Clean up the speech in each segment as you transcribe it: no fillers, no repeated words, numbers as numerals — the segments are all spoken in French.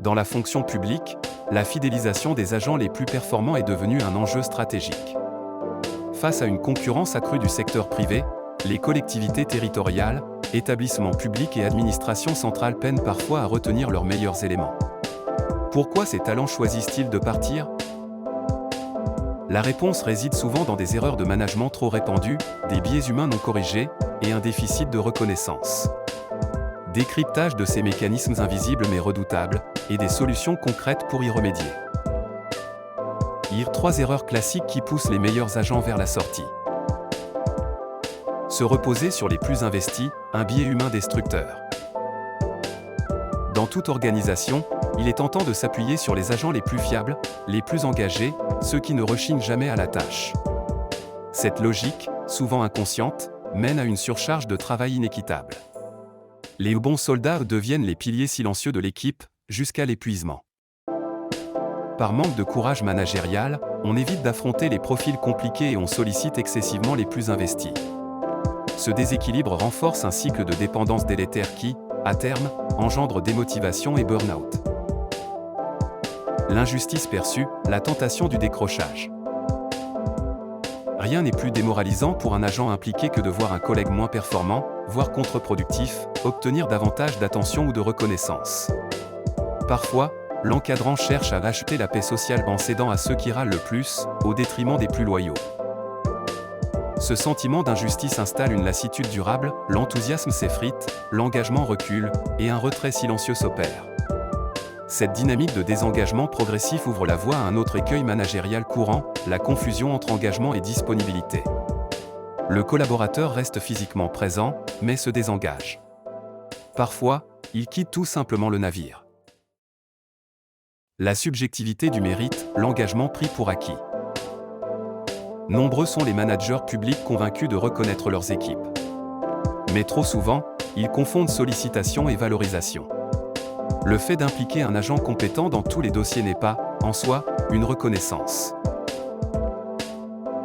Dans la fonction publique, la fidélisation des agents les plus performants est devenue un enjeu stratégique. Face à une concurrence accrue du secteur privé, les collectivités territoriales, établissements publics et administrations centrales peinent parfois à retenir leurs meilleurs éléments. Pourquoi ces talents choisissent-ils de partir ? La réponse réside souvent dans des erreurs de management trop répandues, des biais humains non corrigés et un déficit de reconnaissance. Décryptage de ces mécanismes invisibles mais redoutables, et des solutions concrètes pour y remédier. 3 erreurs classiques qui poussent les meilleurs agents vers la sortie. Se reposer sur les plus investis, un biais humain destructeur. Dans toute organisation, il est tentant de s'appuyer sur les agents les plus fiables, les plus engagés, ceux qui ne rechignent jamais à la tâche. Cette logique, souvent inconsciente, mène à une surcharge de travail inéquitable. Les bons soldats deviennent les piliers silencieux de l'équipe, jusqu'à l'épuisement. Par manque de courage managérial, on évite d'affronter les profils compliqués et on sollicite excessivement les plus investis. Ce déséquilibre renforce un cycle de dépendance délétère qui, à terme, engendre démotivation et burn-out. L'injustice perçue, la tentation du décrochage. Rien n'est plus démoralisant pour un agent impliqué que de voir un collègue moins performant, voire contre-productif, obtenir davantage d'attention ou de reconnaissance. Parfois, l'encadrant cherche à racheter la paix sociale en cédant à ceux qui râlent le plus, au détriment des plus loyaux. Ce sentiment d'injustice installe une lassitude durable, l'enthousiasme s'effrite, l'engagement recule, et un retrait silencieux s'opère. Cette dynamique de désengagement progressif ouvre la voie à un autre écueil managérial courant, la confusion entre engagement et disponibilité. Le collaborateur reste physiquement présent, mais se désengage. Parfois, il quitte tout simplement le navire. La subjectivité du mérite, l'engagement pris pour acquis. Nombreux sont les managers publics convaincus de reconnaître leurs équipes. Mais trop souvent, ils confondent sollicitation et valorisation. Le fait d'impliquer un agent compétent dans tous les dossiers n'est pas, en soi, une reconnaissance.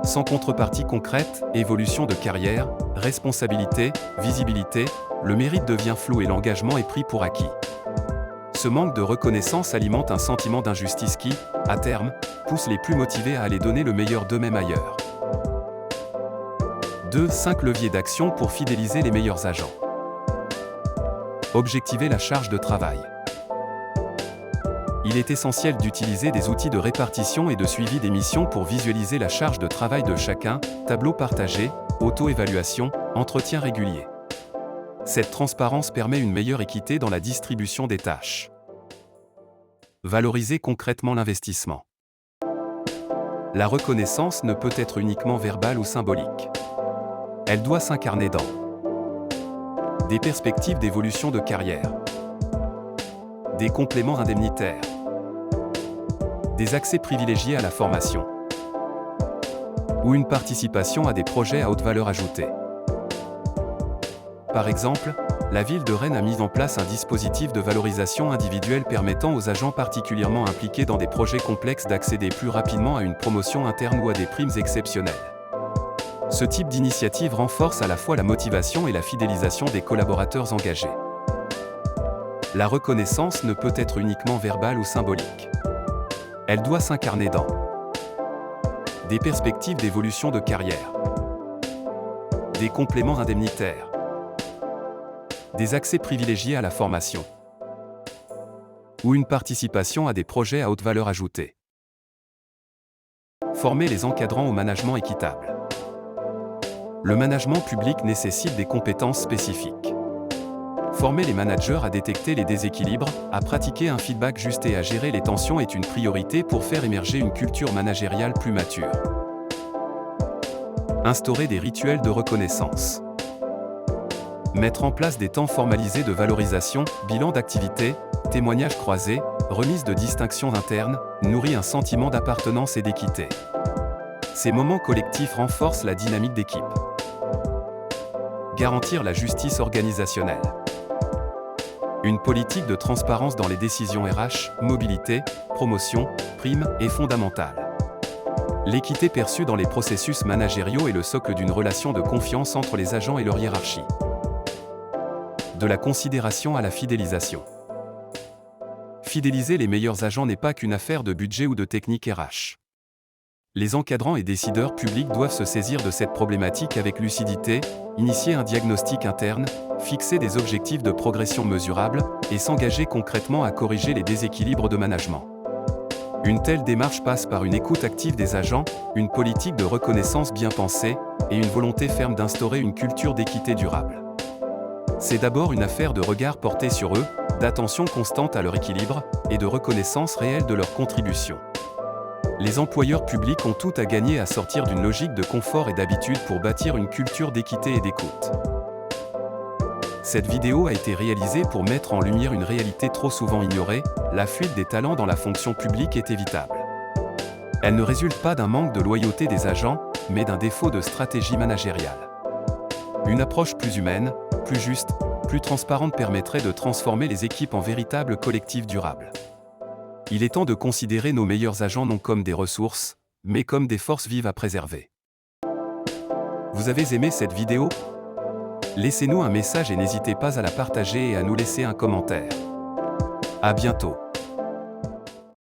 Sans contrepartie concrète, évolution de carrière, responsabilité, visibilité, le mérite devient flou et l'engagement est pris pour acquis. Ce manque de reconnaissance alimente un sentiment d'injustice qui, à terme, pousse les plus motivés à aller donner le meilleur d'eux-mêmes ailleurs. 5 leviers d'action pour fidéliser les meilleurs agents. Objectiver la charge de travail. Il est essentiel d'utiliser des outils de répartition et de suivi des missions pour visualiser la charge de travail de chacun, tableau partagé, auto-évaluation, entretien régulier. Cette transparence permet une meilleure équité dans la distribution des tâches. Valoriser concrètement l'investissement. La reconnaissance ne peut être uniquement verbale ou symbolique. Elle doit s'incarner dans des perspectives d'évolution de carrière, des compléments indemnitaires, des accès privilégiés à la formation, ou une participation à des projets à haute valeur ajoutée. Par exemple, la ville de Rennes a mis en place un dispositif de valorisation individuelle permettant aux agents particulièrement impliqués dans des projets complexes d'accéder plus rapidement à une promotion interne ou à des primes exceptionnelles. Ce type d'initiative renforce à la fois la motivation et la fidélisation des collaborateurs engagés. La reconnaissance ne peut être uniquement verbale ou symbolique. Elle doit s'incarner dans des perspectives d'évolution de carrière, des compléments indemnitaires, des accès privilégiés à la formation, ou une participation à des projets à haute valeur ajoutée. Former les encadrants au management équitable. Le management public nécessite des compétences spécifiques. Former les managers à détecter les déséquilibres, à pratiquer un feedback juste et à gérer les tensions est une priorité pour faire émerger une culture managériale plus mature. Instaurer des rituels de reconnaissance. Mettre en place des temps formalisés de valorisation, bilan d'activité, témoignages croisés, remise de distinctions internes, nourrit un sentiment d'appartenance et d'équité. Ces moments collectifs renforcent la dynamique d'équipe. Garantir la justice organisationnelle. Une politique de transparence dans les décisions RH, mobilité, promotion, primes est fondamentale. L'équité perçue dans les processus managériaux est le socle d'une relation de confiance entre les agents et leur hiérarchie. De la considération à la fidélisation. Fidéliser les meilleurs agents n'est pas qu'une affaire de budget ou de technique RH. Les encadrants et décideurs publics doivent se saisir de cette problématique avec lucidité, initier un diagnostic interne, fixer des objectifs de progression mesurables et s'engager concrètement à corriger les déséquilibres de management. Une telle démarche passe par une écoute active des agents, une politique de reconnaissance bien pensée et une volonté ferme d'instaurer une culture d'équité durable. C'est d'abord une affaire de regard porté sur eux, d'attention constante à leur équilibre et de reconnaissance réelle de leur contribution. Les employeurs publics ont tout à gagner à sortir d'une logique de confort et d'habitude pour bâtir une culture d'équité et d'écoute. Cette vidéo a été réalisée pour mettre en lumière une réalité trop souvent ignorée, la fuite des talents dans la fonction publique est évitable. Elle ne résulte pas d'un manque de loyauté des agents, mais d'un défaut de stratégie managériale. Une approche plus humaine, plus juste, plus transparente permettrait de transformer les équipes en véritables collectifs durables. Il est temps de considérer nos meilleurs agents non comme des ressources, mais comme des forces vives à préserver. Vous avez aimé cette vidéo? Laissez-nous un message et n'hésitez pas à la partager et à nous laisser un commentaire. À bientôt.